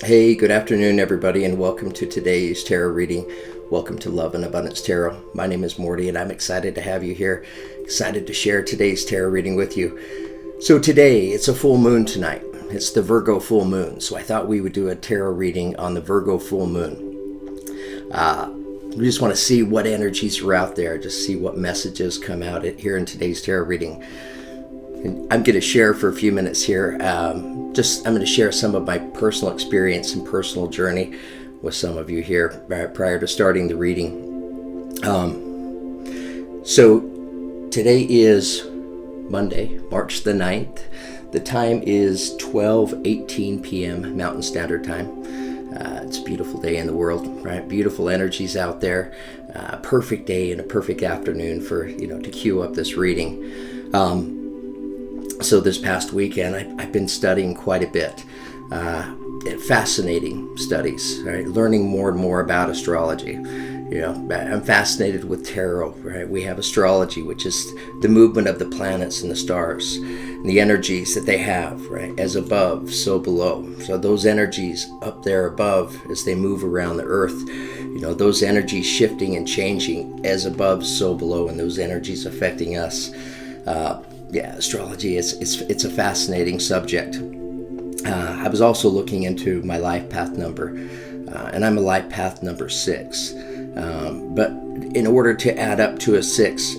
Hey, good afternoon, everybody, and welcome to today's tarot reading. Welcome to Love and Abundance Tarot. My name is Morty, and I'm excited to have you here. Excited to share today's tarot reading with you. So today, it's a full moon tonight. It's the Virgo full moon. So I thought we would do a tarot reading on the Virgo full moon. We just want to see what energies are out there, just see what messages come out here in today's tarot reading. And I'm going to share for a few minutes here. I'm going to share some of my personal experience and personal journey with some of you here prior to starting the reading. So today is Monday, March the 9th. The time is 12:18 p.m. Mountain Standard Time. It's a beautiful day in the world, right? Beautiful energies out there. Perfect day and a perfect afternoon for, to cue up this reading. So this past weekend, I've been studying quite a bit. Fascinating studies, right? Learning more and more about astrology. I'm fascinated with tarot, right? We have astrology, which is the movement of the planets and the stars, and the energies that they have, right? As above, so below. So those energies up there above, as they move around the earth, those energies shifting and changing as above, so below, and those energies affecting us. Astrology, it's a fascinating subject. I was also looking into my life path number, and I'm a life path number 6. But in order to add up to a 6,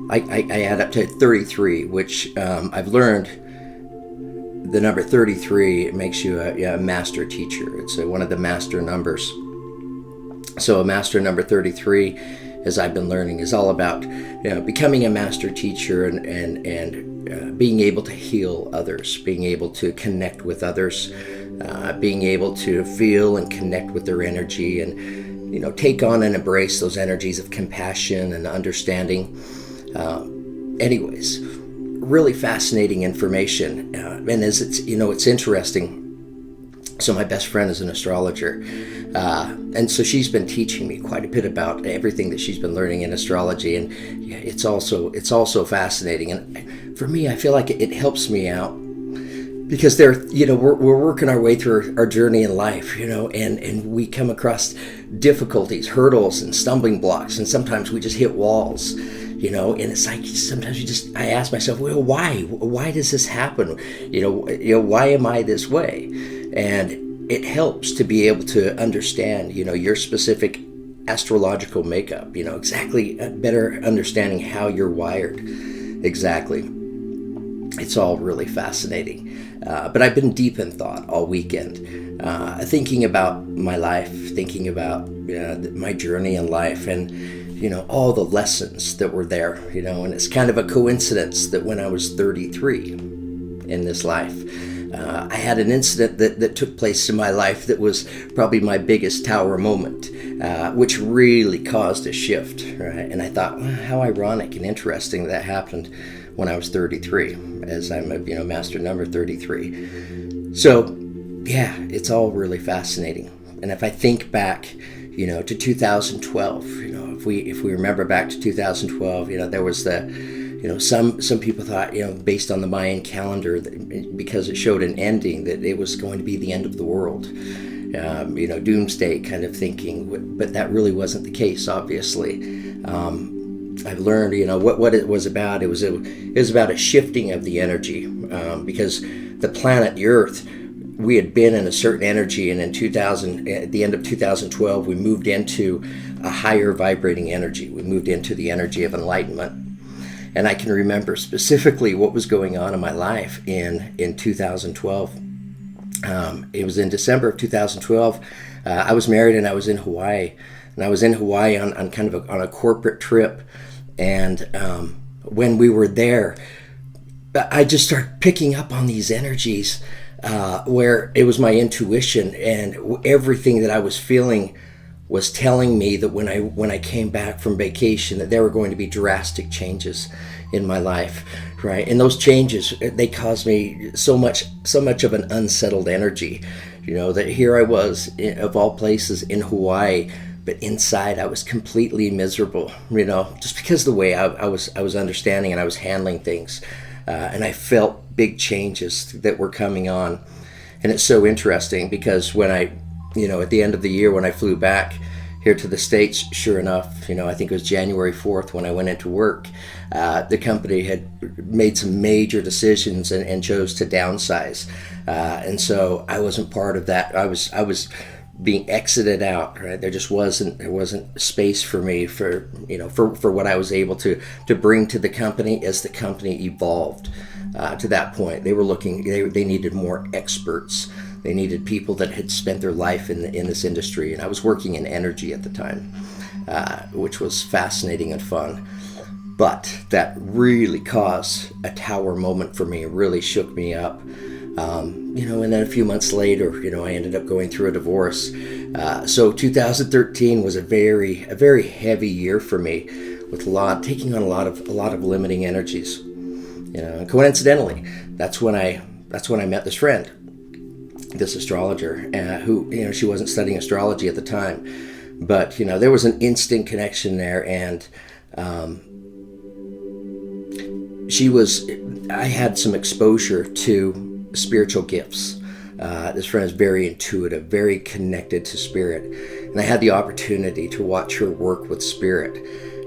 I add up to 33, which I've learned the number 33, it makes you a master teacher. It's one of the master numbers. So a master number 33, as I've been learning, is all about becoming a master teacher and being able to heal others, being able to connect with others, being able to feel and connect with their energy and take on and embrace those energies of compassion and understanding. Anyways, really fascinating information, and as it's interesting. So my best friend is an astrologer, and so she's been teaching me quite a bit about everything that she's been learning in astrology, and it's also fascinating. And for me, I feel like it helps me out because we're working our way through our journey in life, and we come across difficulties, hurdles, and stumbling blocks, and sometimes we just hit walls. And it's like sometimes I ask myself, well, why does this happen? Why am I this way? And it helps to be able to understand, your specific astrological makeup, exactly better understanding how you're wired. Exactly. It's all really fascinating. But I've been deep in thought all weekend, thinking about my life, thinking about my journey in life, and all the lessons that were there, and it's kind of a coincidence that when I was 33 in this life, I had an incident that took place in my life that was probably my biggest tower moment, which really caused a shift, right? And I thought, well, how ironic and interesting that happened when I was 33, as I'm a master number 33. So, yeah, it's all really fascinating. And if I think back, to 2012, if we remember back to 2012, there was some people thought, based on the Mayan calendar, that because it showed an ending, that it was going to be the end of the world. Doomsday kind of thinking, but that really wasn't the case, obviously. I've learned, what it was about. It was about a shifting of the energy, because the planet, the Earth, we had been in a certain energy, and at the end of 2012, we moved into a higher vibrating energy. We moved into the energy of enlightenment. And I can remember specifically what was going on in my life in 2012. It was in December of 2012. I was married and I was in Hawaii. And I was in Hawaii on kind of on a corporate trip. And when we were there, I just started picking up on these energies where it was my intuition, and everything that I was feeling was telling me that when I came back from vacation, that there were going to be drastic changes in my life, right? And those changes, they caused me so much of an unsettled energy, that here I was, of all places, in Hawaii, but inside I was completely miserable, just because of the way I was understanding and I was handling things, and I felt big changes that were coming on. And it's so interesting because when I, at the end of the year when I flew back here to the States, sure enough, I think it was January 4th when I went into work, the company had made some major decisions and chose to downsize. And so I wasn't part of that. I was being exited out, right? There wasn't space for me for what I was able to bring to the company as the company evolved to that point. They were they needed more experts. They needed people that had spent their life in this industry. And I was working in energy at the time, which was fascinating and fun. But that really caused a tower moment for me. It really shook me up. And then a few months later, I ended up going through a divorce. So 2013 was a very heavy year for me, with taking on a lot of limiting energies. And coincidentally, that's when I met this friend, this astrologer, who, she wasn't studying astrology at the time, but, there was an instant connection there. And, I had some exposure to spiritual gifts. This friend is very intuitive, very connected to spirit. And I had the opportunity to watch her work with spirit.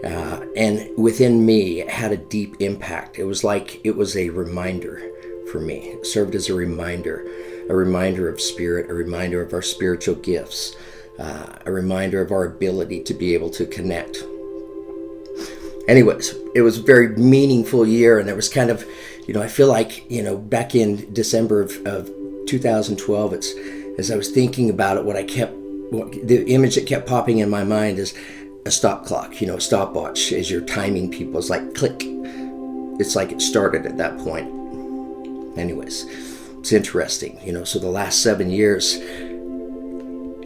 And within me, it had a deep impact. It was like it was a reminder for me. It served as a reminder of spirit, a reminder of our spiritual gifts, a reminder of our ability to be able to connect. Anyways, it was a very meaningful year, and it was kind of, I feel like, back in December of 2012, as I was thinking about it, the image that kept popping in my mind is a stop clock, a stopwatch as you're timing people. It's like click. It's like it started at that point. Anyways, it's interesting, so the last 7 years,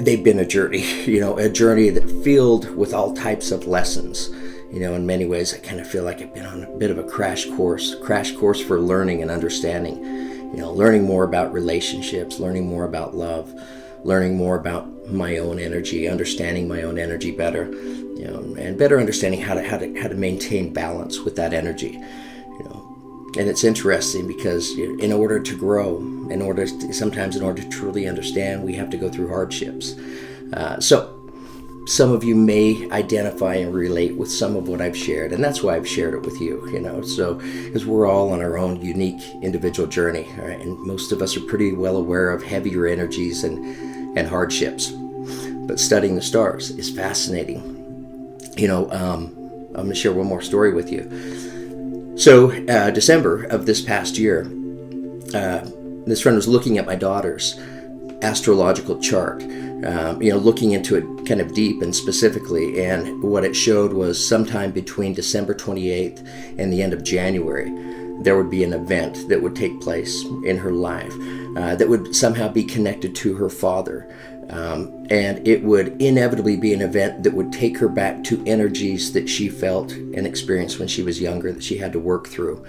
they've been a journey, a journey that filled with all types of lessons. In many ways, I kind of feel like I've been on a bit of a crash course for learning and understanding, learning more about relationships, learning more about love, learning more about my own energy, understanding my own energy better, and better understanding how to maintain balance with that energy. And it's interesting because in order to grow, sometimes in order to truly understand, we have to go through hardships. So some of you may identify and relate with some of what I've shared, and that's why I've shared it with you, so because we're all on our own unique individual journey, all right? And most of us are pretty well aware of heavier energies and hardships. But studying the stars is fascinating. I'm going to share one more story with you. So December of this past year, this friend was looking at my daughter's astrological chart, looking into it kind of deep and specifically, and what it showed was sometime between December 28th and the end of January, there would be an event that would take place in her life that would somehow be connected to her father. And it would inevitably be an event that would take her back to energies that she felt and experienced when she was younger that she had to work through.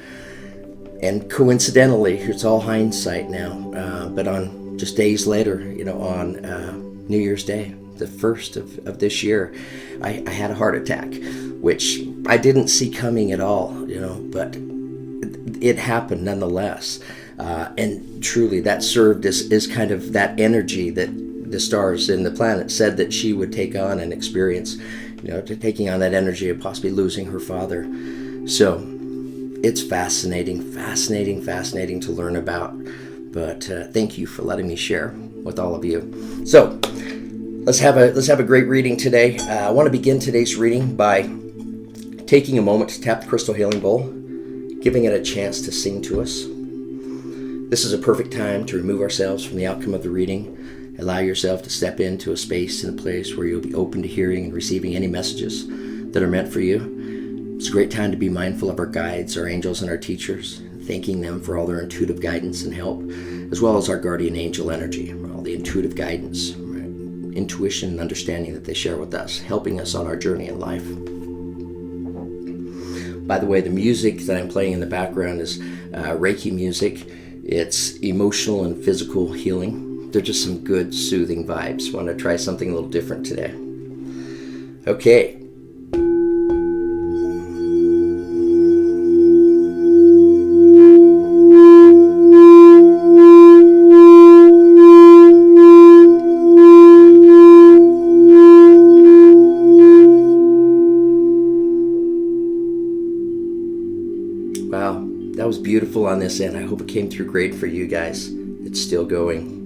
And coincidentally, it's all hindsight now, but on just days later, on New Year's Day, the 1st of this year, I had a heart attack, which I didn't see coming at all, but it happened nonetheless. And truly that served as kind of that energy that the stars and the planet said that she would take on and experience, taking on that energy of possibly losing her father. So it's fascinating to learn about. But thank you for letting me share with all of you. So let's have a great reading today. I want to begin today's reading by taking a moment to tap the crystal healing bowl, giving it a chance to sing to us. This is a perfect time to remove ourselves from the outcome of the reading. Allow yourself to step into a space and a place where you'll be open to hearing and receiving any messages that are meant for you. It's a great time to be mindful of our guides, our angels, and our teachers, thanking them for all their intuitive guidance and help, as well as our guardian angel energy, all the intuitive guidance, intuition and understanding that they share with us, helping us on our journey in life. By the way, the music that I'm playing in the background is Reiki music. It's emotional and physical healing. They're just some good, soothing vibes. Want to try something a little different today. Okay. beautiful on this end. I hope it came through great for you guys. It's still going.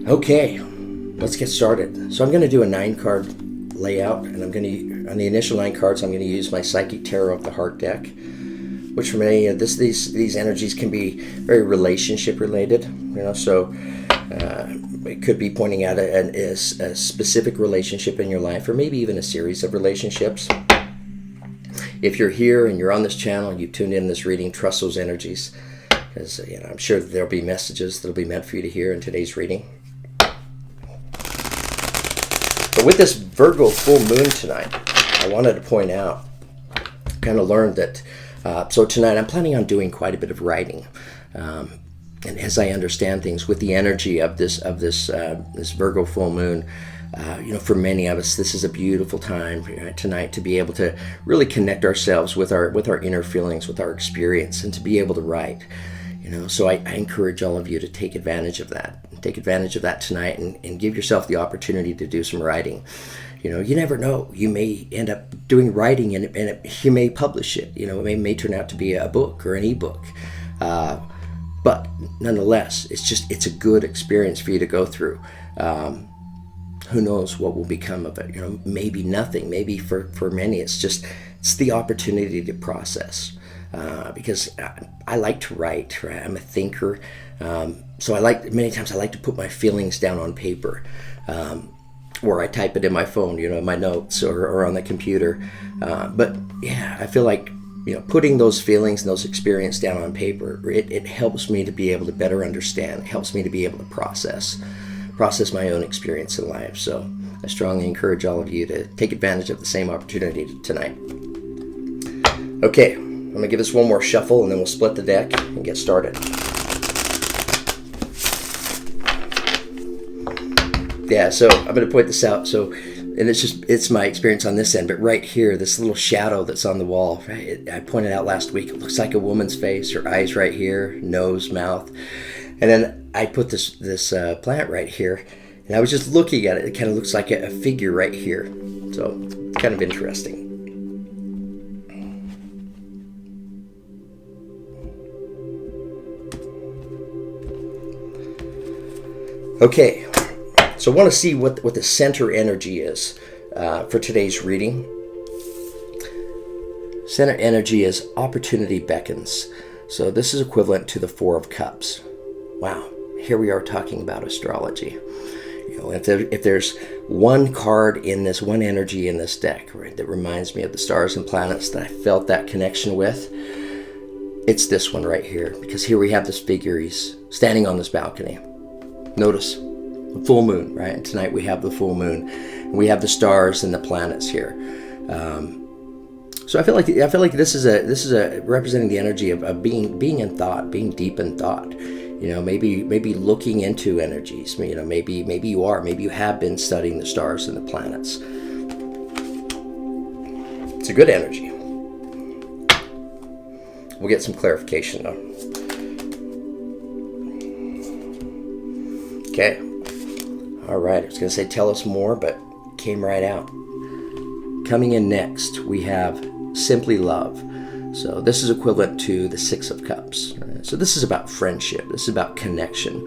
Okay, let's get started. So I'm going to do a 9-card layout, and I'm going to, on the initial 9 cards, I'm going to use my Psychic Tarot of the Heart deck, which for many, these energies can be very relationship related. So it could be pointing out a specific relationship in your life, or maybe even a series of relationships. If you're here and you're on this channel and you tuned in this reading, trust those energies, because I'm sure that there'll be messages that'll be meant for you to hear in today's reading. But with this Virgo full moon tonight, I wanted to point out, kind of learned that, so tonight I'm planning on doing quite a bit of writing. And as I understand things, with the energy of this Virgo full moon, for many of us, this is a beautiful time tonight to be able to really connect ourselves with our inner feelings, with our experience, and to be able to write. So I encourage all of you to take advantage of that. Take advantage of that tonight and give yourself the opportunity to do some writing. You never know. You may end up doing writing and you may publish it. It may turn out to be a book or an ebook. But nonetheless, it's a good experience for you to go through. Who knows what will become of it? Maybe nothing. Maybe for many, it's the opportunity to process. Because I like to write. Right? I'm a thinker. So many times I like to put my feelings down on paper, or I type it in my phone, in my notes or on the computer. But yeah, I feel like, putting those feelings and those experiences down on paper, it helps me to be able to better understand. It helps me to be able to process my own experience in life. So I strongly encourage all of you to take advantage of the same opportunity tonight. Okay, I'm going to give this one more shuffle and then we'll split the deck and get started. Yeah, so I'm going to point this out. So, and it's my experience on this end, but right here, this little shadow that's on the wall, right? I pointed out last week, it looks like a woman's face, her eyes right here, nose, mouth. And then I put this plant right here, and I was just looking at it. It kind of looks like a figure right here. So, it's kind of interesting. Okay. So I want to see what the center energy is for today's reading. Center energy is opportunity beckons. So this is equivalent to the 4 of Cups. Wow, here we are talking about astrology. If there's one card in this, one energy in this deck, right, that reminds me of the stars and planets that I felt that connection with, it's this one right here. Because here we have this figure, he's standing on this balcony. Notice. Full moon, right? And tonight we have the full moon, and we have the stars and the planets here. So I feel like this is a representing the energy of being in thought, being deep in thought. Maybe looking into energies. Maybe you have been studying the stars and the planets. It's a good energy. We'll get some clarification though. Okay. All right, I was going to say tell us more, but came right out. Coming in next, we have Simply Love. So this is equivalent to the 6 of Cups. Right? So this is about friendship. This is about connection.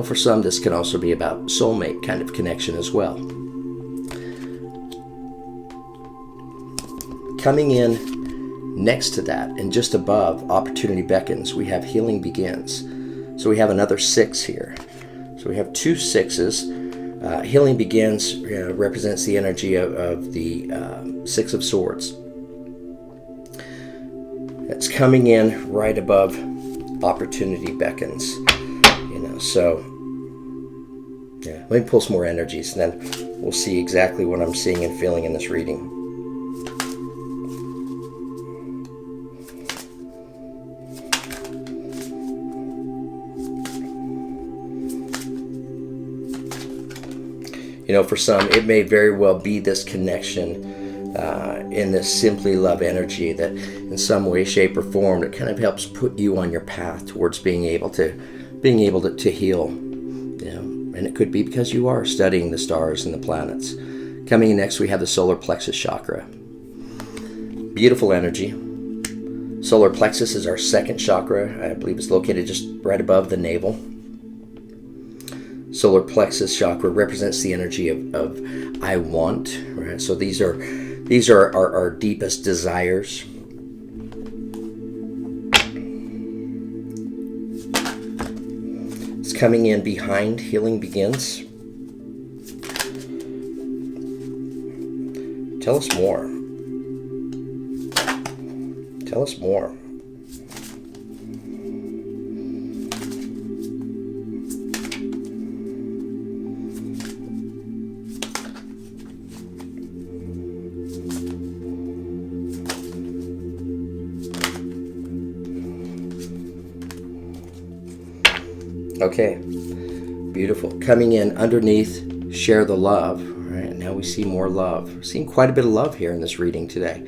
For some, this can also be about soulmate kind of connection as well. Coming in next to that, and just above Opportunity Beckons, we have Healing Begins. So we have another 6 here. So we have 2 6s. Healing Begins represents the energy of the 6 of Swords. It's coming in right above Opportunity Beckons. So yeah, let me pull some more energies, and then we'll see exactly what I'm seeing and feeling in this reading. For some, it may very well be this connection in this Simply Love energy that in some way, shape, or form, it kind of helps put you on your path towards being able to heal. And it could be because you are studying the stars and the planets. Coming in next, we have the solar plexus chakra. Beautiful energy. Solar plexus is our second chakra. I believe it's located just right above the navel. Solar plexus chakra represents the energy of I want, right? So these are our deepest desires. It's coming in behind healing begins. Tell us more. Tell us more. Okay, beautiful. Coming in underneath, share the love. All right, now we see more love. We're seeing quite a bit of love here in this reading today.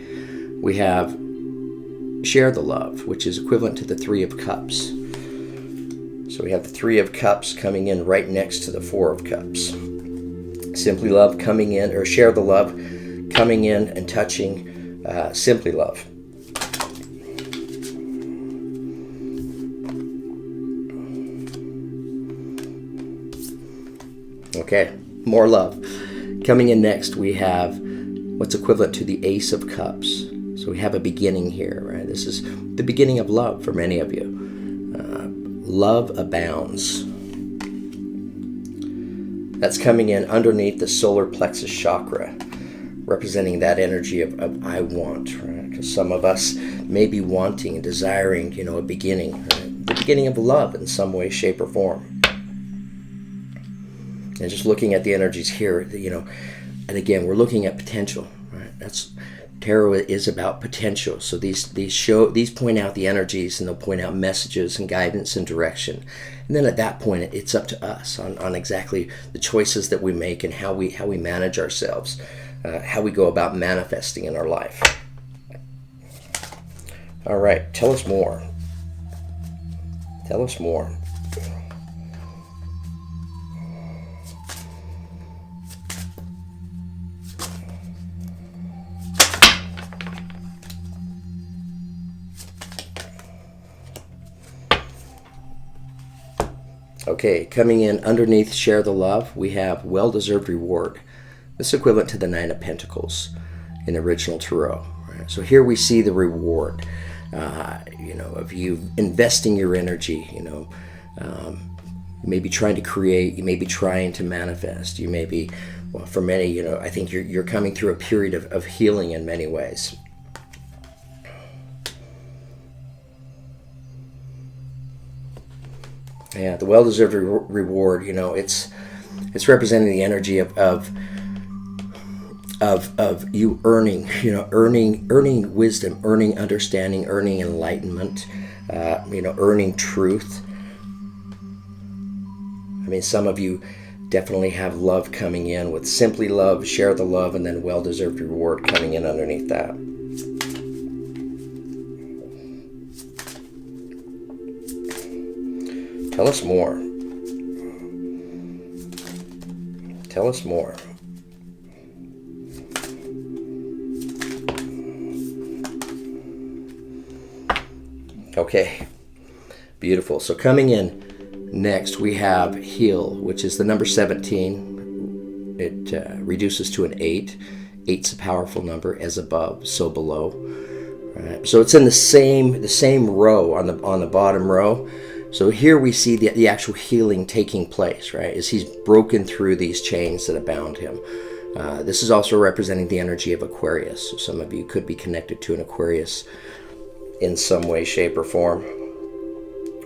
We have share the love, which is equivalent to the Three of Cups. So we have the Three of Cups coming in right next to the Four of Cups. Simply love coming in, or share the love coming in and touching simply love. Okay, more love. Coming in next, we have what's equivalent to the Ace of Cups. So we have a beginning here, right? This is the beginning of love for many of you. Love abounds. That's coming in underneath the solar plexus chakra, representing that energy of I want, right? Because some of us may be wanting and desiring, a beginning, right? The beginning of love in some way, shape, or form. And just looking at the energies here, and again, we're looking at potential, right? Tarot is about potential. So these point out the energies, and they'll point out messages and guidance and direction. And then at that point, it's up to us on exactly the choices that we make and how we manage ourselves, how we go about manifesting in our life. All right, tell us more. Tell us more. Okay, coming in underneath share the love, we have well-deserved reward. This is equivalent to the Nine of Pentacles in the original Tarot. Right? So here we see the reward, of you investing your energy. You may be trying to create, you may be trying to manifest, you may be, well, for many, I think you're coming through a period of healing in many ways. Yeah, the well-deserved reward, it's representing the energy of you earning, earning wisdom, earning understanding, earning enlightenment, earning truth. I mean, some of you definitely have love coming in with simply love, share the love, and then well-deserved reward coming in underneath that. Tell us more. Tell us more. Okay, beautiful. So coming in next, we have heal, which is the number 17. It reduces to an 8. 8's a powerful number, as above, so below. Right. So it's in the same row on the bottom row. So here we see the actual healing taking place, right? As he's broken through these chains that have bound him. This is also representing the energy of Aquarius. So some of you could be connected to an Aquarius in some way, shape, or form.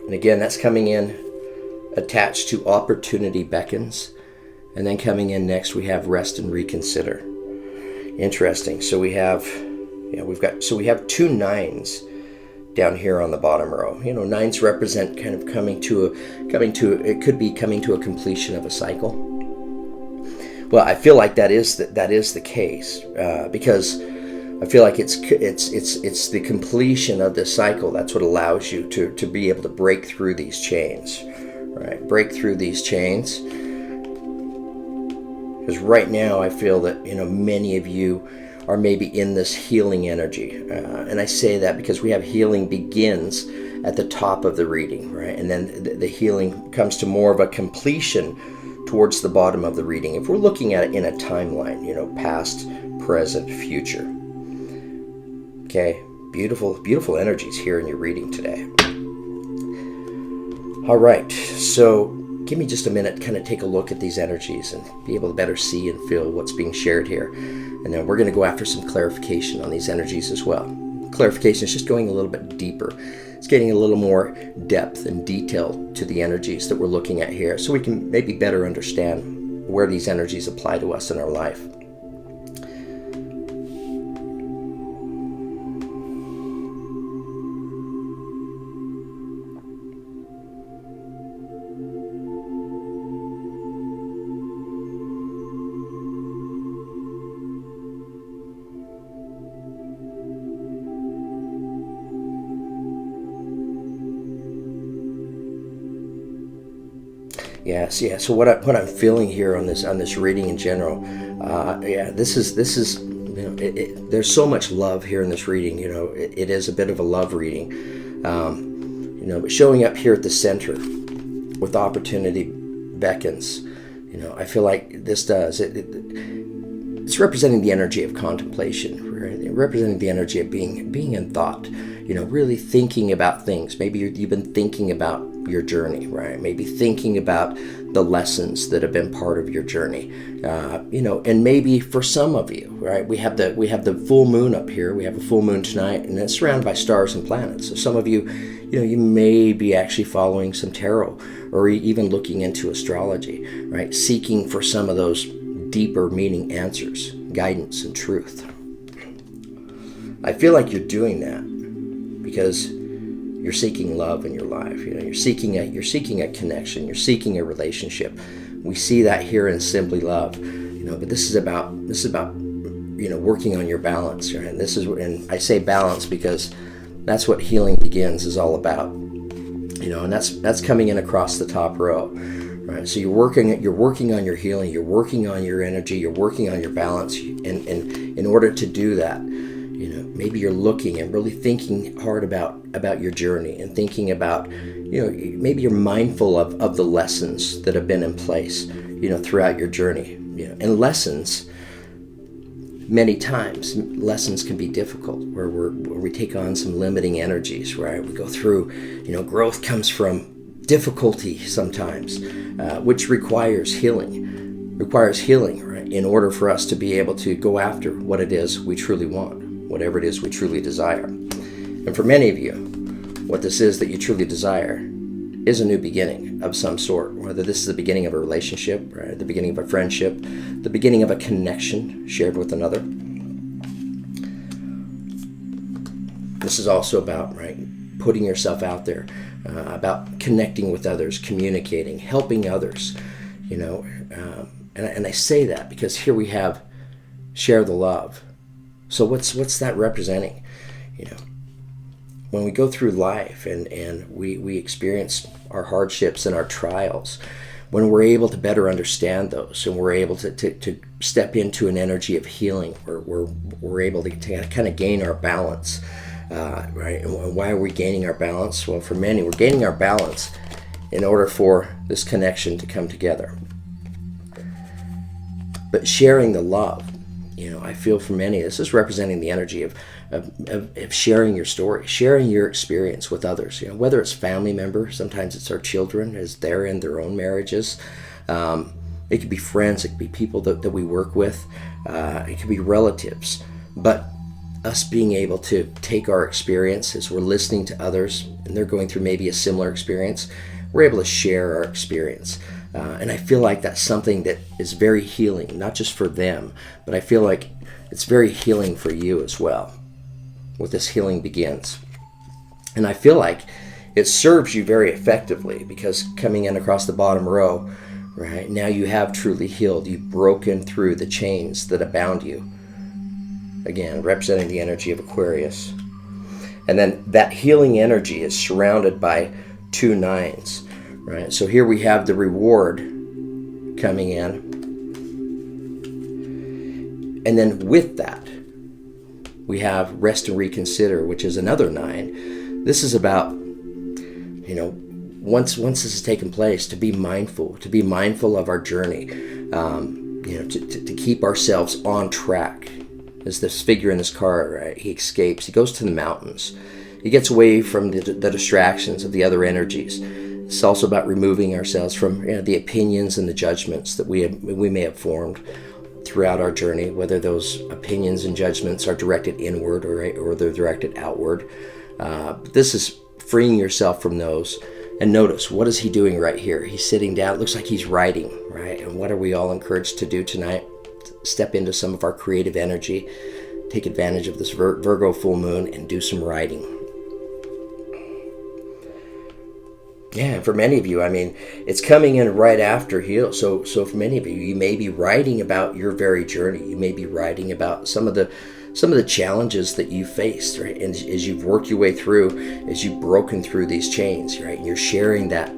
And again, that's coming in attached to opportunity beckons. And then coming in next, we have rest and reconsider. Interesting. So we have two 9s down here on the bottom row. 9s represent kind of coming to a completion of a cycle. Well, I feel like that is the case because I feel like it's the completion of this cycle. That's what allows you to be able to break through these chains, right? Break through these chains. Because right now I feel that many of you are maybe in this healing energy. And I say that because we have healing begins at the top of the reading, right? And then the healing comes to more of a completion towards the bottom of the reading. If we're looking at it in a timeline, past, present, future. Okay, beautiful, beautiful energies here in your reading today. All right, so give me just a minute to kind of take a look at these energies and be able to better see and feel what's being shared here. And then we're going to go after some clarification on these energies as well. Clarification is just going a little bit deeper. It's getting a little more depth and detail to the energies that we're looking at here, so we can maybe better understand where these energies apply to us in our life. Yes, yeah. So what I'm feeling here on this reading in general, this is there's so much love here in this reading. It is a bit of a love reading, but showing up here at the center with opportunity beckons. I feel like this does it's representing the energy of contemplation, right? Representing the energy of being in thought. Really thinking about things. Maybe you've been thinking about your journey, right? Maybe thinking about the lessons that have been part of your journey, and maybe for some of you, right? We have the full moon up here. We have a full moon tonight, and it's surrounded by stars and planets. So some of you, you may be actually following some tarot or even looking into astrology, right? Seeking for some of those deeper meaning answers, guidance, and truth. I feel like you're doing that because you're seeking love in your life. You're seeking a connection. You're seeking a relationship. We see that here in Simply Love. But this is about working on your balance. Right? And I say balance because that's what healing begins is all about. And that's coming in across the top row. Right? So you're working on your healing. You're working on your energy. You're working on your balance. And in order to do that, maybe you're looking and really thinking hard about your journey and thinking about, maybe you're mindful of the lessons that have been in place, throughout your journey. And lessons, many times, lessons can be difficult where we take on some limiting energies, right? We go through, growth comes from difficulty sometimes, which requires healing, right? In order for us to be able to go after what it is we truly want. Whatever it is we truly desire. And for many of you, what this is that you truly desire is a new beginning of some sort, whether this is the beginning of a relationship, right, the beginning of a friendship, the beginning of a connection shared with another. This is also about, right, putting yourself out there, about connecting with others, communicating, helping others, and I say that because here we have share the love. So what's that representing? When we go through life and we experience our hardships and our trials, when we're able to better understand those and we're able to step into an energy of healing, where we're able to kind of gain our balance, right? And why are we gaining our balance? Well, for many, we're gaining our balance in order for this connection to come together. But sharing the love, I feel for many, this is representing the energy of sharing your story, sharing your experience with others. Whether it's family members, sometimes it's our children as they're in their own marriages. It could be friends, it could be people that we work with. It could be relatives. But us being able to take our experience as we're listening to others and they're going through maybe a similar experience, we're able to share our experience. And I feel like that's something that is very healing, not just for them, but I feel like it's very healing for you as well. What this healing begins. And I feel like it serves you very effectively because coming in across the bottom row, right, now you have truly healed. You've broken through the chains that abound you. Again, representing the energy of Aquarius. And then that healing energy is surrounded by 2 nines. Right, so here we have the reward coming in. And then with that, we have rest and reconsider, which is another 9. This is about, once this has taken place, to be mindful of our journey, to keep ourselves on track. As this figure in this car, right? He escapes. He goes to the mountains. He gets away from the distractions of the other energies. It's also about removing ourselves from the opinions and the judgments that we may have formed throughout our journey, whether those opinions and judgments are directed inward or they're directed outward. This is freeing yourself from those. And notice, what is he doing right here? He's sitting down. It looks like he's writing, right? And what are we all encouraged to do tonight? Step into some of our creative energy, take advantage of this Virgo full moon, and do some writing. Yeah, and for many of you, it's coming in right after heal. So for many of you, you may be writing about your very journey. You may be writing about some of the challenges that you faced, right? And as you've worked your way through, as you've broken through these chains, right? And you're sharing that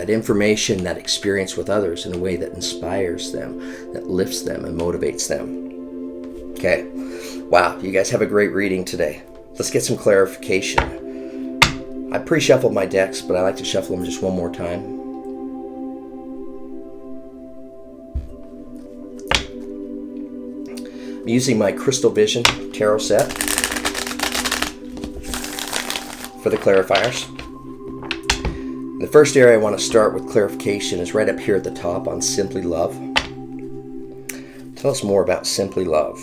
information, that experience with others in a way that inspires them, that lifts them and motivates them. Okay. Wow, you guys have a great reading today. Let's get some clarification. I pre-shuffled my decks, but I like to shuffle them just one more time. I'm using my Crystal Vision tarot set for the clarifiers. The first area I want to start with clarification is right up here at the top on Simply Love. Tell us more about Simply Love.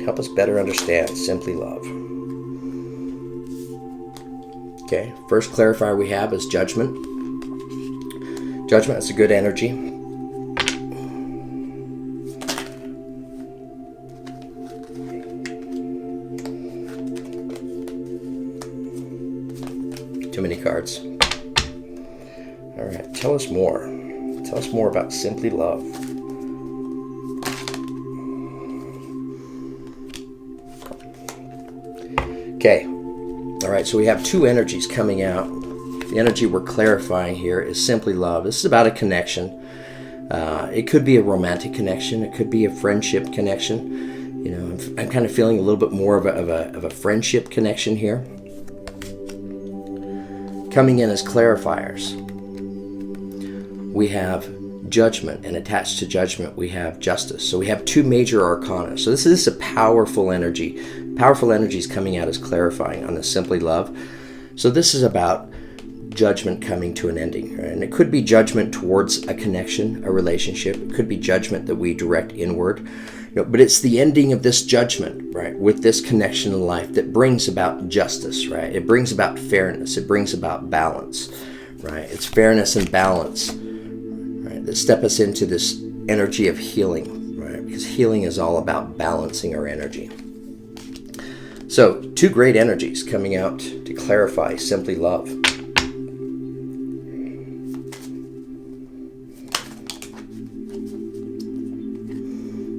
Help us better understand Simply Love. Okay, first clarifier we have is Judgment. Judgment is a good energy. Too many cards. All right, tell us more. Tell us more about Simply Love. Okay. All right, so we have two energies coming out. The energy we're clarifying here is Simply Love. This is about a connection. It could be a romantic connection. It could be a friendship connection. I'm kind of feeling a little bit more of a friendship connection here. Coming in as clarifiers, we have Judgment, and attached to Judgment we have Justice. So we have two major arcana. So this is a powerful energy. Powerful energy is coming out as clarifying on the Simply Love. So this is about judgment coming to an ending, right? And it could be judgment towards a connection, a relationship. It could be judgment that we direct inward. But it's the ending of this judgment, right, with this connection in life that brings about justice, right? It brings about fairness. It brings about balance, right? It's fairness and balance, right, that step us into this energy of healing, right? Because healing is all about balancing our energy. So, two great energies coming out to clarify Simply Love.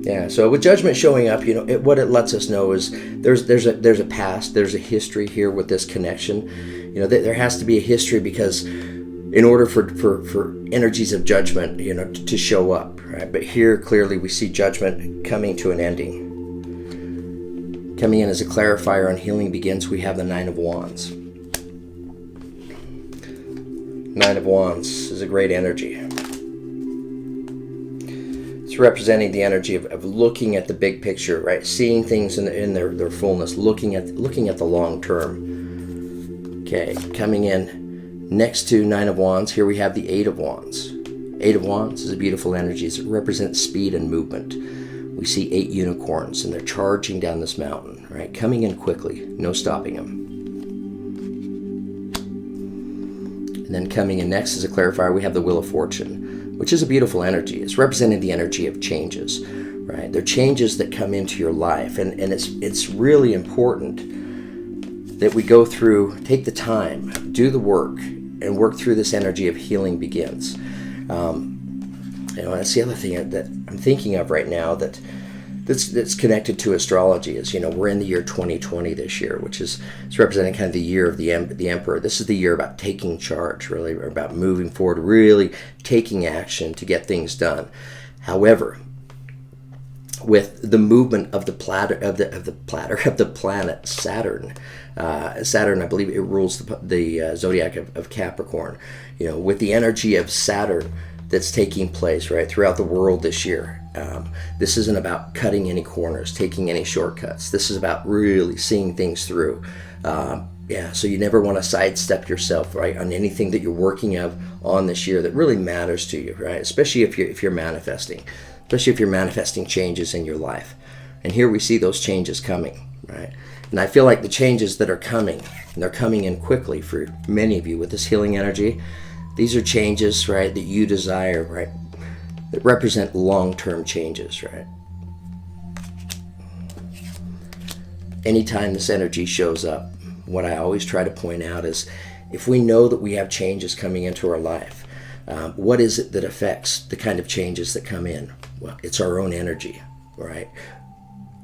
Yeah, so with Judgment showing up, what it lets us know is there's a past, there's a history here with this connection. There has to be a history because in order for energies of Judgment, to show up, right? But here clearly we see Judgment coming to an ending. Coming in as a clarifier on Healing Begins, we have the Nine of Wands. Nine of Wands is a great energy. It's representing the energy of looking at the big picture, right? Seeing things in their fullness, looking at the long term. Okay, coming in next to Nine of Wands, here we have the Eight of Wands. Eight of Wands is a beautiful energy. It represents speed and movement. We see 8 unicorns, and they're charging down this mountain, right? Coming in quickly, no stopping them. And then coming in next as a clarifier, we have the Wheel of Fortune, which is a beautiful energy. It's representing the energy of changes, right? They're changes that come into your life, and it's really important that we go through, take the time, do the work, and work through this energy of Healing Begins. That's the other thing that I'm thinking of right now that's connected to astrology is, we're in the year 2020 this year, which is it's representing kind of the year of the Emperor. This is the year about taking charge, really, about moving forward, really taking action to get things done. However, with the movement of the planet Saturn. Saturn, I believe it rules the zodiac of Capricorn. With the energy of Saturn that's taking place right throughout the world this year. This isn't about cutting any corners, taking any shortcuts. This is about really seeing things through. So you never want to sidestep yourself, right, on anything that you're working on this year that really matters to you, right? Especially if you're manifesting changes in your life. And here we see those changes coming, right? And I feel like the changes that are coming, and they're coming in quickly for many of you with this healing energy. These are changes, right, that you desire, right, that represent long-term changes, right? Anytime this energy shows up, what I always try to point out is if we know that we have changes coming into our life, what is it that affects the kind of changes that come in? Well, it's our own energy, right?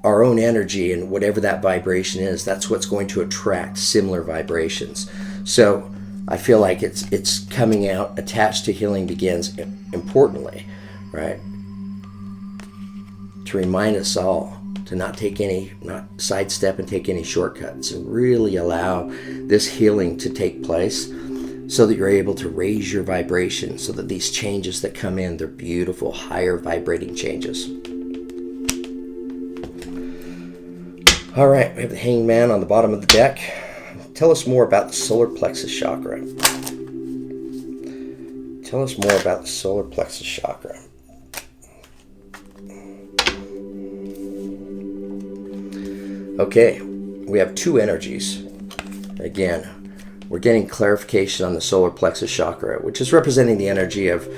Our own energy, and whatever that vibration is, that's what's going to attract similar vibrations. So I feel like it's coming out attached to Healing Begins, importantly, right? To remind us all to not sidestep and take any shortcuts, and really allow this healing to take place so that you're able to raise your vibration, so that these changes that come in, they're beautiful, higher vibrating changes. All right, we have the Hanged Man on the bottom of the deck. Tell us more about the solar plexus chakra. Tell us more about the solar plexus chakra. Okay, we have two energies. Again, we're getting clarification on the solar plexus chakra, which is representing the energy of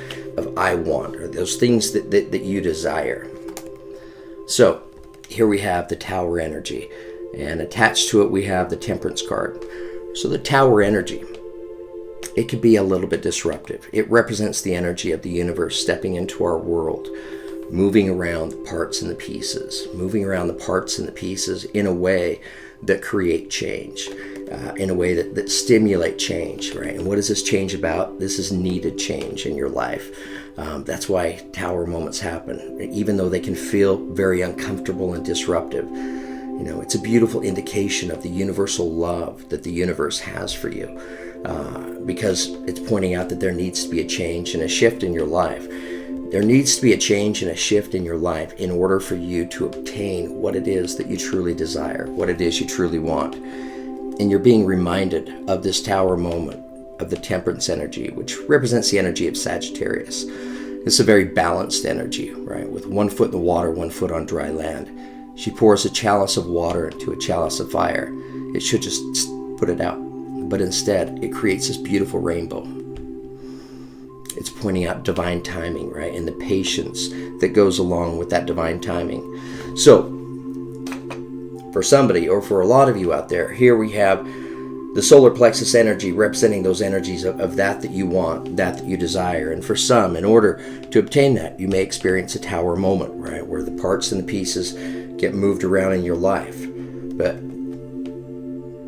I want, or those things that you desire. So here we have the Tower energy, and attached to it we have the Temperance card. So the Tower energy, it could be a little bit disruptive. It represents the energy of the universe stepping into our world, moving around the parts and the pieces in a way that create change, in a way that stimulate change, right? And what is this change about? This is needed change in your life. That's why Tower moments happen, even though they can feel very uncomfortable and disruptive. It's a beautiful indication of the universal love that the universe has for you, because it's pointing out that there needs to be a change and a shift in your life. There needs to be a change and a shift in your life in order for you to obtain what it is that you truly desire, what it is you truly want. And you're being reminded of this Tower moment of the Temperance energy, which represents the energy of Sagittarius. It's a very balanced energy, right? With 1 foot in the water, 1 foot on dry land. She pours a chalice of water into a chalice of fire. It should just put it out, but instead it creates this beautiful rainbow. It's pointing out divine timing, right? And the patience that goes along with that divine timing. So, for somebody, or for a lot of you out there, here we have the solar plexus energy representing those energies of that you want, that you desire. And for some, in order to obtain that, you may experience a Tower moment, right? Where the parts and the pieces get moved around in your life. But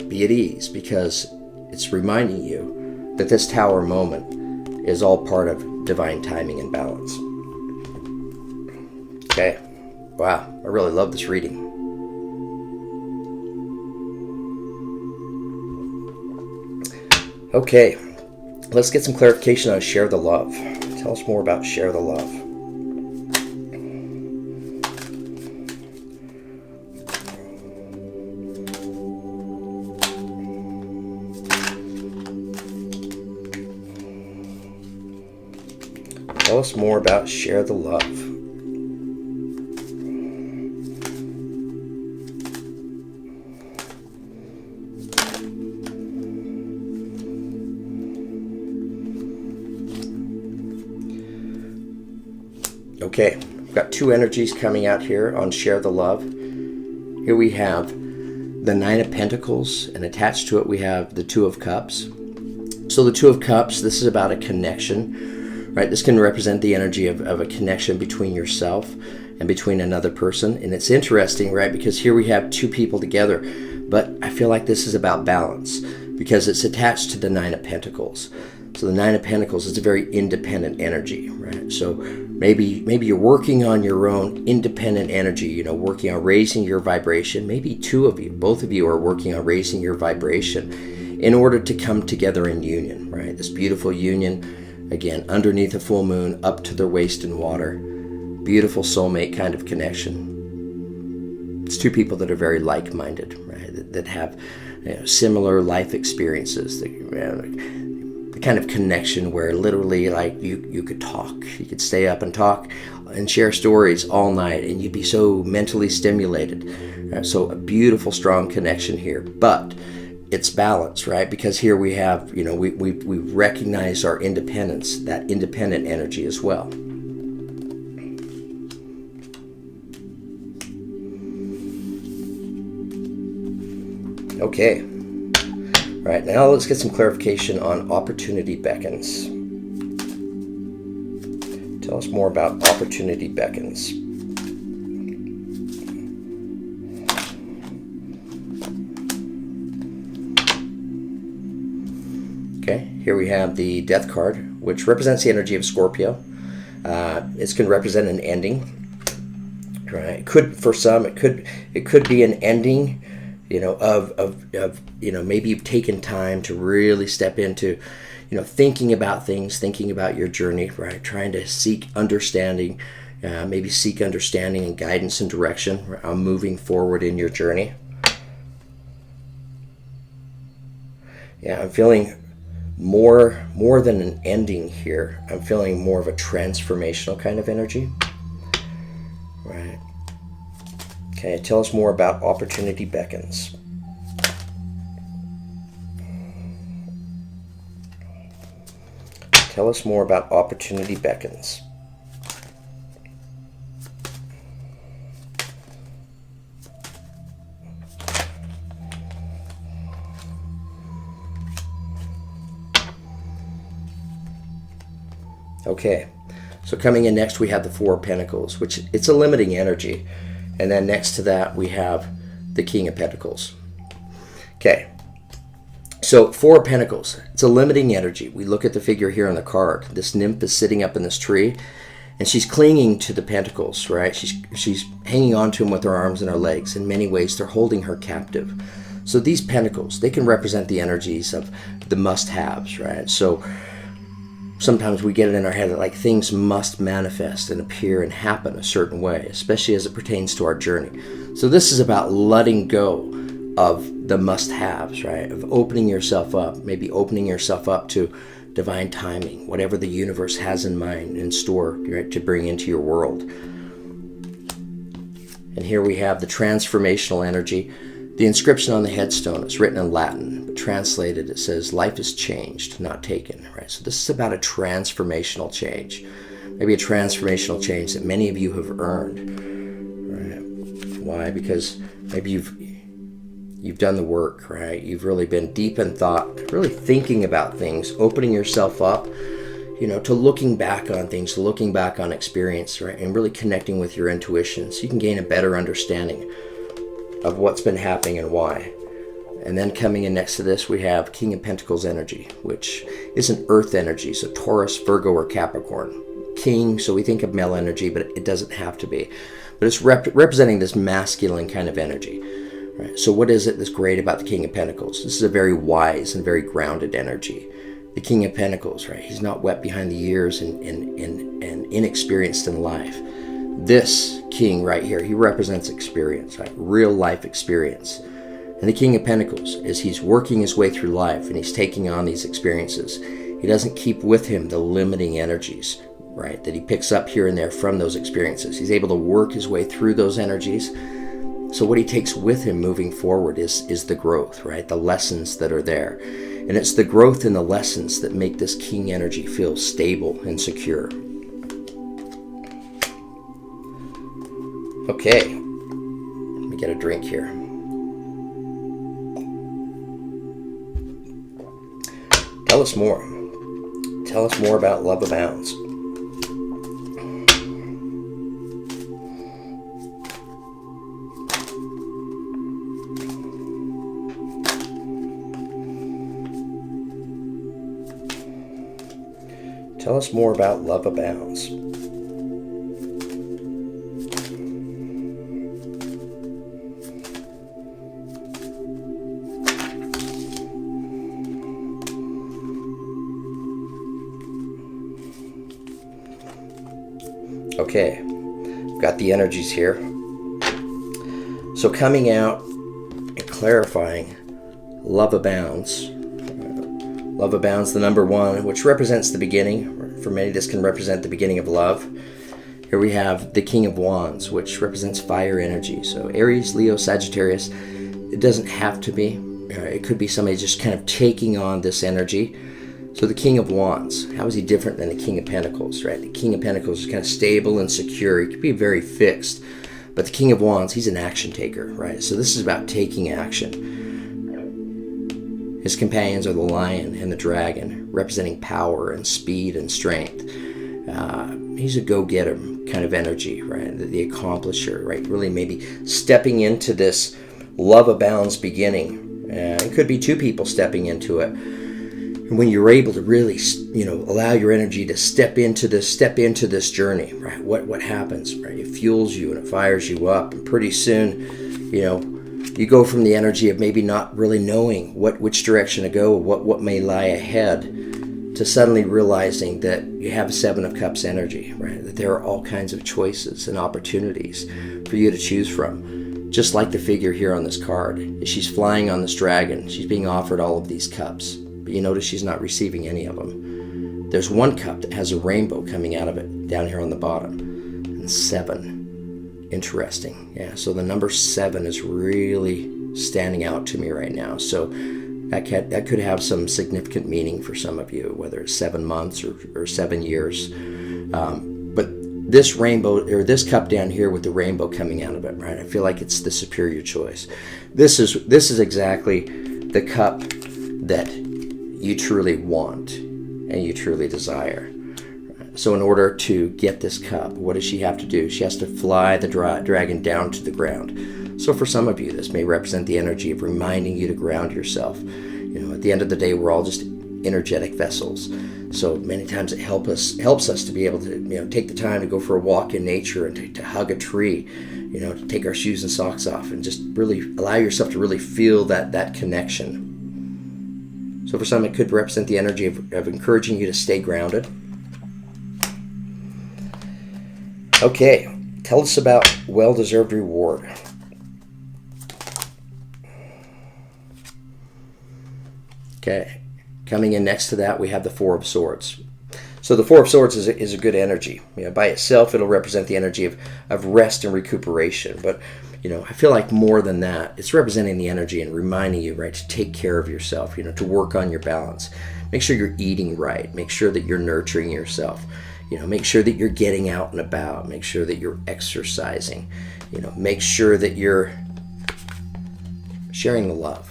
be at ease, because it's reminding you that this Tower moment is all part of divine timing and balance. Okay. Wow. I really love this reading. Okay. Let's get some clarification on Share the Love. Tell us more about Share the Love. Tell us more about Share the Love. Okay, we've got two energies coming out here on Share the Love. Here we have the Nine of Pentacles, and attached to it we have the Two of Cups. So the Two of Cups, this is about a connection. Right, this can represent the energy of a connection between yourself and between another person. And it's interesting, right, because here we have two people together, but I feel like this is about balance because it's attached to the Nine of Pentacles. So the Nine of Pentacles is a very independent energy, right? So maybe you're working on your own independent energy, working on raising your vibration. Maybe both of you are working on raising your vibration in order to come together in union, right? This beautiful union, again, underneath a full moon, up to their waist in water. Beautiful soulmate kind of connection. It's two people that are very like-minded, right? That have similar life experiences. The kind of connection where literally, like, you could talk. You could stay up and talk and share stories all night, and you'd be so mentally stimulated. So a beautiful, strong connection here. But it's balance, right? Because here we have, we recognize our independence, that independent energy as well. Okay. All right, now let's get some clarification on opportunity beckons. Tell us more about opportunity beckons. Okay, here we have the Death card, which represents the energy of Scorpio. It's going to represent an ending. Right? It could, for some, it could be an ending. Maybe you've taken time to really step into, thinking about things, thinking about your journey, right? Trying to seek understanding, maybe seek understanding and guidance and direction moving forward in your journey. Yeah, I'm feeling more than an ending here. I'm feeling more of a transformational kind of energy, right? Okay, tell us more about opportunity beckons. Tell us more about opportunity beckons. Okay, so coming in next we have the Four of Pentacles, which it's a limiting energy. And then next to that, we have the King of Pentacles. Okay, so Four of Pentacles, it's a limiting energy. We look at the figure here on the card. This nymph is sitting up in this tree, and she's clinging to the pentacles, right? She's hanging on to them with her arms and her legs. In many ways, they're holding her captive. So these pentacles, they can represent the energies of the must-haves, right? So sometimes we get it in our head that, like, things must manifest and appear and happen a certain way, especially as it pertains to our journey. So this is about letting go of the must-haves, right? Of opening yourself up, maybe opening yourself up to divine timing, whatever the universe has in mind, in store, right, to bring into your world. And here we have the transformational energy. The inscription on the headstone is written in Latin, but translated it says, "Life is changed, not taken," right? So this is about a transformational change. Maybe a transformational change that many of you have earned, right? Why? Because maybe you've done the work, right? You've really been deep in thought, really thinking about things, opening yourself up, to looking back on things, looking back on experience, right? And really connecting with your intuition so you can gain a better understanding of what's been happening and why. And then coming in next to this, we have King of Pentacles energy, which is an earth energy, so Taurus, Virgo, or Capricorn. King, so we think of male energy, but it doesn't have to be. But it's representing this masculine kind of energy. Right? So what is it that's great about the King of Pentacles? This is a very wise and very grounded energy. The King of Pentacles, right? He's not wet behind the ears and inexperienced in life. This king right here, he represents experience, right? Real life experience. And the King of Pentacles, as he's working his way through life and he's taking on these experiences, he doesn't keep with him the limiting energies, right, that he picks up here and there from those experiences. He's able to work his way through those energies. So what he takes with him moving forward is the growth, right? The lessons that are there. And it's the growth and the lessons that make this king energy feel stable and secure. Okay, let me get a drink here. Tell us more. Tell us more about Love Abounds. Tell us more about love abounds. Okay, got the energies here. So coming out and clarifying, love abounds. Love abounds, the number 1, which represents the beginning. For many, this can represent the beginning of love. Here we have the King of Wands, which represents fire energy. So Aries, Leo, Sagittarius, it doesn't have to be. It could be somebody just kind of taking on this energy. So the King of Wands, how is he different than the King of Pentacles, right? The King of Pentacles is kind of stable and secure. He could be very fixed. But the King of Wands, he's an action taker, right? So this is about taking action. His companions are the lion and the dragon, representing power and speed and strength. He's a go-getter kind of energy, right? The accomplisher, right? Really maybe stepping into this love abounds beginning. It could be 2 people stepping into it. And when you're able to really, allow your energy to step into this journey, right? What happens, right? It fuels you and it fires you up, and pretty soon, you go from the energy of maybe not really knowing which direction to go, what may lie ahead, to suddenly realizing that you have 7 of Cups energy, right? That there are all kinds of choices and opportunities for you to choose from. Just like the figure here on this card, she's flying on this dragon. She's being offered all of these cups. But you notice she's not receiving any of them. There's 1 cup that has a rainbow coming out of it down here on the bottom. And 7. Interesting. Yeah, so the number 7 is really standing out to me right now. So that could have some significant meaning for some of you, whether it's 7 months or 7 years. But this rainbow, or this cup down here with the rainbow coming out of it, right? I feel like it's the superior choice. This is exactly the cup that you truly want and you truly desire. So in order to get this cup, what does she have to do? She has to fly the dragon down to the ground. So for some of you, this may represent the energy of reminding you to ground yourself. At the end of the day, we're all just energetic vessels. So many times it helps us to be able to take the time to go for a walk in nature and to hug a tree, to take our shoes and socks off and just really allow yourself to really feel that connection. So for some, it could represent the energy of encouraging you to stay grounded. Okay, tell us about well-deserved reward. Okay, coming in next to that, we have the 4 of Swords. So the 4 of Swords is a good energy. By itself, it'll represent the energy of rest and recuperation. But I feel like more than that, it's representing the energy and reminding you, right, to take care of yourself, to work on your balance. Make sure you're eating right. Make sure that you're nurturing yourself. Make sure that you're getting out and about. Make sure that you're exercising. Make sure that you're sharing the love.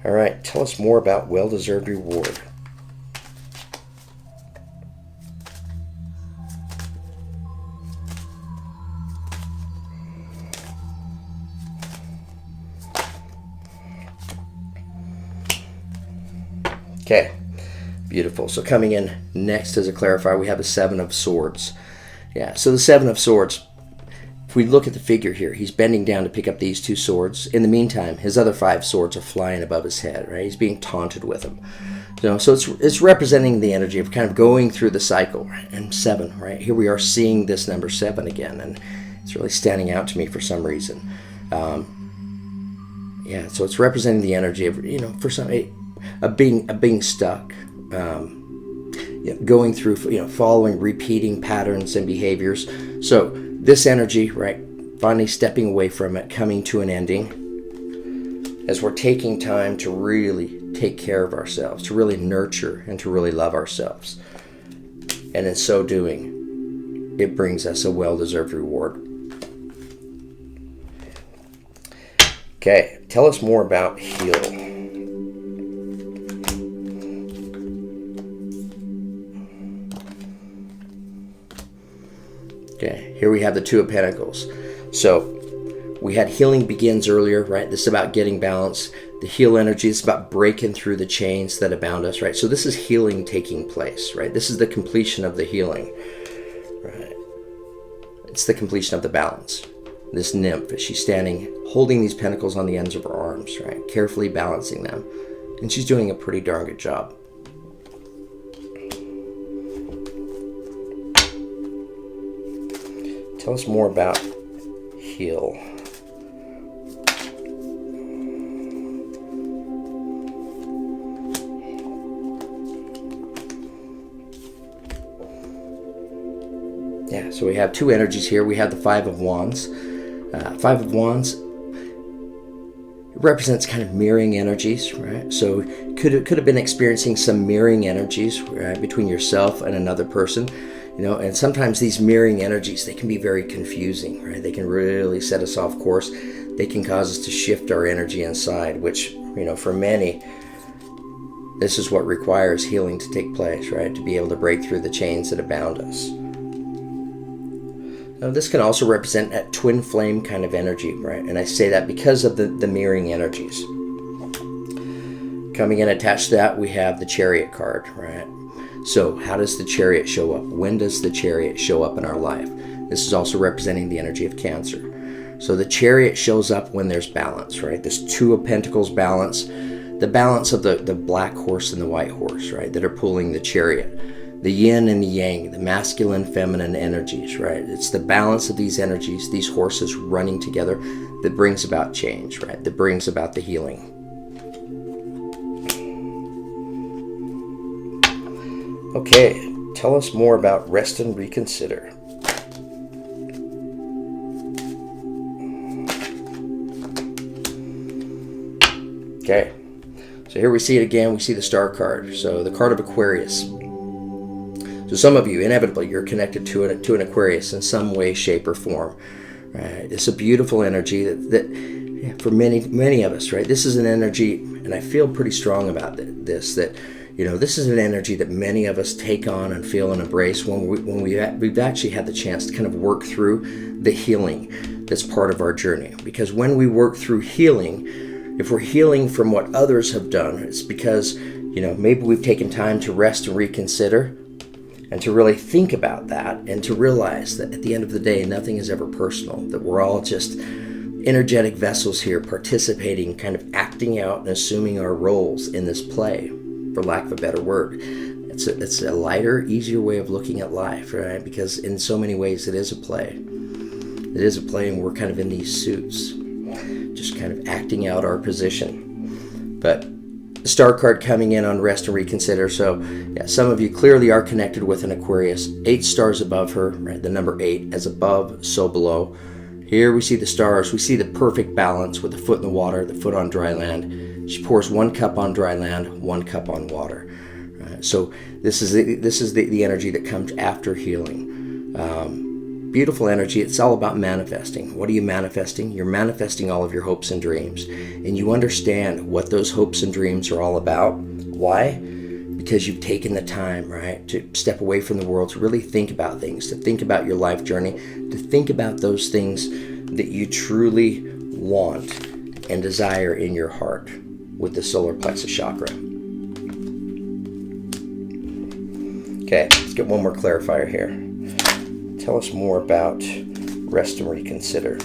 All right, tell us more about well-deserved reward. Okay, beautiful. So coming in next as a clarifier, we have the 7 of Swords. Yeah, so the 7 of Swords, if we look at the figure here, he's bending down to pick up these 2 swords. In the meantime, his other 5 swords are flying above his head, right? He's being taunted with them. So it's representing the energy of kind of going through the cycle, right? And 7, right? Here we are seeing this number 7 again, and it's really standing out to me for some reason. Yeah, so it's representing the energy of, for some, of being stuck, going through, following repeating patterns and behaviors. So this energy, right, finally stepping away from it, coming to an ending, as we're taking time to really take care of ourselves, to really nurture and to really love ourselves. And in so doing, it brings us a well-deserved reward. Okay, tell us more about heal. Okay, here we have the 2 of Pentacles. So We had healing begins earlier, right? This is about getting balance. The heal energy is about breaking through the chains that abound us, right? So this is healing taking place, right? This is the completion of the healing, right? It's the completion of the balance. This nymph, she's standing, holding these pentacles on the ends of her arms, right? Carefully balancing them. And she's doing a pretty darn good job. Tell us more about heal. Yeah, so we have two energies here. We have the Five of Wands. Five of Wands represents kind of mirroring energies, right? So could have been experiencing some mirroring energies, right, between yourself and another person, you know. And sometimes these mirroring energies, they can be very confusing, right? They can really set us off course. They can cause us to shift our energy inside, which, you know, for many, this is what requires healing to take place, right? To be able to break through the chains that abound us. Now, this can also represent that twin flame kind of energy, right? And I say that because of the mirroring energies. Coming in attached to that, we have the Chariot card, right? So how does the Chariot show up? When does the Chariot show up in our life? This is also representing the energy of Cancer. So the Chariot shows up when there's balance, right? This Two of Pentacles balance, the balance of the black horse and the white horse, right? That are pulling the Chariot. The yin and the yang, the masculine, feminine energies, right? It's the balance of these energies, these horses running together, that brings about change, right? That brings about the healing. Okay, tell us more about rest and reconsider. Okay, so here we see it again. We see the Star card. So the card of Aquarius. So some of you, inevitably, you're connected to an Aquarius in some way, shape, or form. Right? It's a beautiful energy that for many of us, right? This is an energy, and I feel pretty strong about this, that, you know, this is an energy that many of us take on and feel and embrace when we've actually had the chance to kind of work through the healing that's part of our journey. Because when we work through healing, if we're healing from what others have done, it's because, you know, maybe we've taken time to rest and reconsider, and to really think about that, and to realize that at the end of the day, nothing is ever personal, that we're all just energetic vessels here participating, kind of acting out and assuming our roles in this play, for lack of a better word. It's a lighter, easier way of looking at life, right? Because in so many ways it is a play. It is a play, and we're kind of in these suits, just kind of acting out our position. But the Star card coming in on rest and reconsider. So yeah, some of you clearly are connected with an Aquarius. 8 stars above her, right? The number 8, as above, so below. Here we see the stars. We see the perfect balance with the foot in the water, the foot on dry land. She pours 1 cup on dry land, 1 cup on water. So this is the energy that comes after healing. Beautiful energy. It's all about manifesting. What are you manifesting? You're manifesting all of your hopes and dreams. And you understand what those hopes and dreams are all about. Why? Because you've taken the time, right, to step away from the world, to really think about things, to think about your life journey, to think about those things that you truly want and desire in your heart with the solar plexus chakra. Okay, let's get one more clarifier here. Tell us more about rest and reconsider.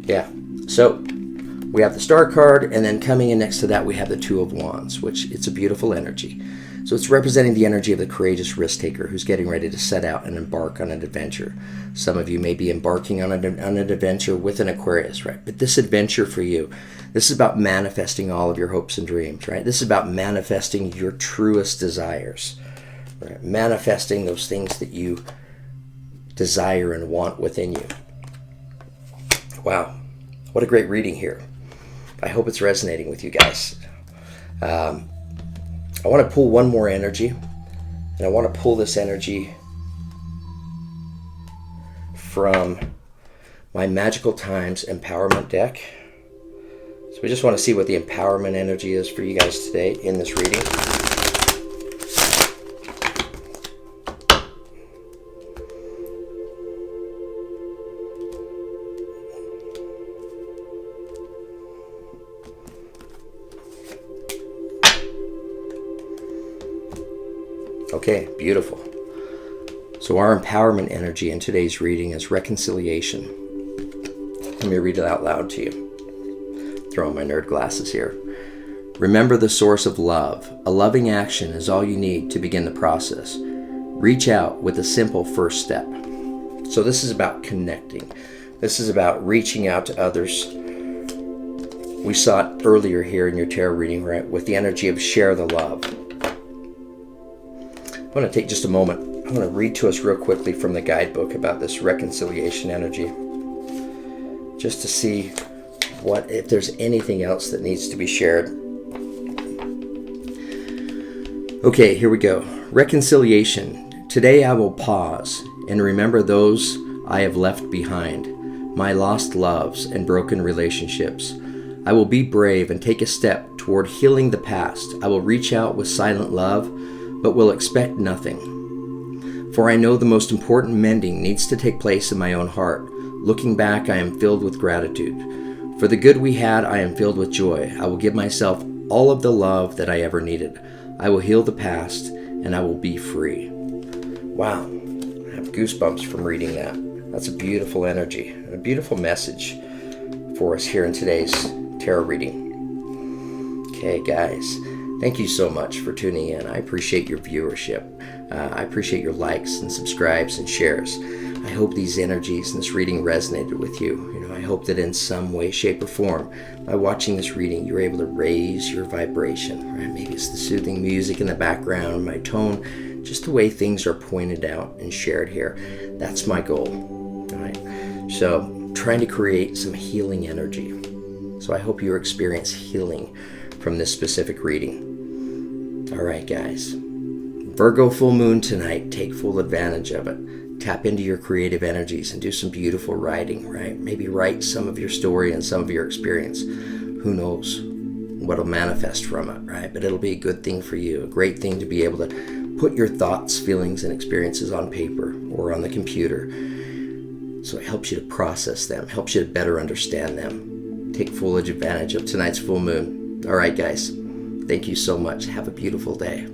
Yeah, so we have the Star card, and then coming in next to that we have the Two of Wands, which it's a beautiful energy. So it's representing the energy of the courageous risk taker who's getting ready to set out and embark on an adventure. Some of you may be embarking on an adventure with an Aquarius, right? But this adventure for you, this is about manifesting all of your hopes and dreams, right? This is about manifesting your truest desires, right? Manifesting those things that you desire and want within you. Wow, what a great reading here. I hope it's resonating with you guys. I want to pull one more energy, and I want to pull this energy from my Magical Times Empowerment deck. So we just want to see what the empowerment energy is for you guys today in this reading. Okay, beautiful. So our empowerment energy in today's reading is reconciliation. Let me read it out loud to you. Throw on my nerd glasses here. Remember the source of love. A loving action is all you need to begin the process. Reach out with a simple first step. So this is about connecting. This is about reaching out to others. We saw it earlier here in your tarot reading, right? With the energy of share the love. I'm going to take just a moment. I'm going to read to us real quickly from the guidebook about this reconciliation energy. Just to see if there's anything else that needs to be shared. Okay, here we go. Reconciliation. Today I will pause and remember those I have left behind, my lost loves and broken relationships. I will be brave and take a step toward healing the past. I will reach out with silent love, but will expect nothing. For I know the most important mending needs to take place in my own heart. Looking back, I am filled with gratitude. For the good we had, I am filled with joy. I will give myself all of the love that I ever needed. I will heal the past, and I will be free. Wow, I have goosebumps from reading that. That's a beautiful energy, and a beautiful message for us here in today's tarot reading. Okay, guys, thank you so much for tuning in. I appreciate your viewership. I appreciate your likes and subscribes and shares. I hope these energies and this reading resonated with you. I hope that in some way, shape, or form, by watching this reading, you're able to raise your vibration. Right? Maybe it's the soothing music in the background, my tone, just the way things are pointed out and shared here. That's my goal. All right. So, trying to create some healing energy. So I hope you experience healing from this specific reading. All right, guys. Virgo full moon tonight. Take full advantage of it. Tap into your creative energies and do some beautiful writing, right? Maybe write some of your story and some of your experience. Who knows what'll manifest from it, right? But it'll be a good thing for you, a great thing to be able to put your thoughts, feelings, and experiences on paper or on the computer. So it helps you to process them, helps you to better understand them. Take full advantage of tonight's full moon. All right, guys. Thank you so much. Have a beautiful day.